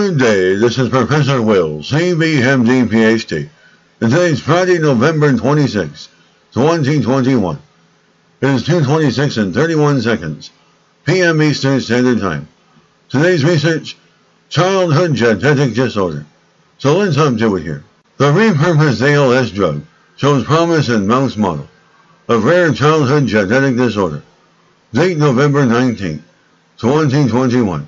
Good day, this is Professor Will, CBMD, PhD, and today's Friday, November 26, 2021. It is 2:26 and 31 seconds, p.m. Eastern Standard Time. Today's research, childhood genetic disorder. So let's hop to it here. The repurposed ALS drug shows promise in mouse model of rare childhood genetic disorder. Date November 19, 2021.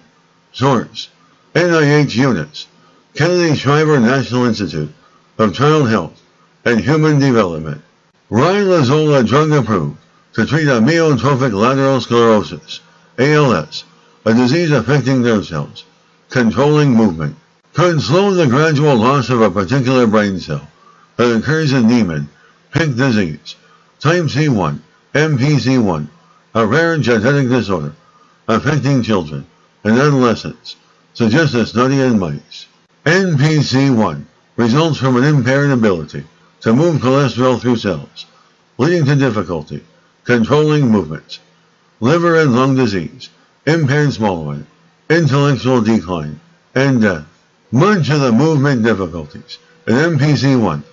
Source, NIH Units, Kennedy Shriver National Institute of Child Health and Human Development. Riluzole drug approved to treat amyotrophic lateral sclerosis, ALS, a disease affecting nerve cells, controlling movement. Could slow the gradual loss of a particular brain cell that occurs in Niemann-Pick disease, type C1, MPC1, a rare genetic disorder affecting children and adolescents, suggests a study in mice. MPC1 results from an impaired ability to move cholesterol through cells, leading to difficulty controlling movements, liver and lung disease, impaired swallowing, intellectual decline, and death. Much of the movement difficulties in MPC1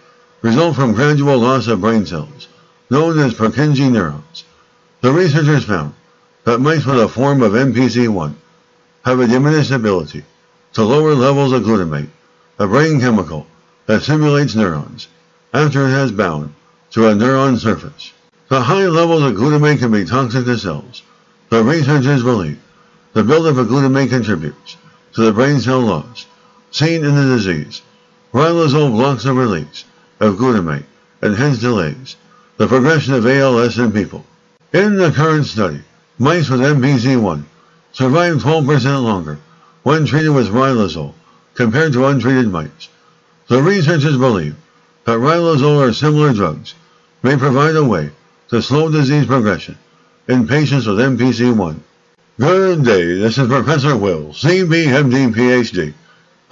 result from gradual loss of brain cells, known as Purkinje neurons. The researchers found that mice with a form of MPC1 have a diminished ability to lower levels of glutamate, a brain chemical that stimulates neurons, after it has bound to a neuron surface. The high levels of glutamate can be toxic to cells. The researchers believe the buildup of glutamate contributes to the brain cell loss seen in the disease. Riluzole blocks the release of glutamate and hence delays the progression of ALS in people. In the current study, mice with MPC1 survived 12% longer when treated with riluzole compared to untreated mice. The researchers believe that riluzole or similar drugs may provide a way to slow disease progression in patients with MPC1. Good day, this is Professor Will, CBMD, PhD,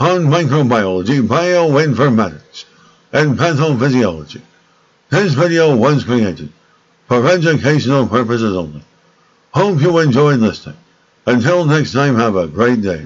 on microbiology, bioinformatics, and pathophysiology. This video was created for educational purposes only. Hope you enjoyed listening. Until next time, have a great day.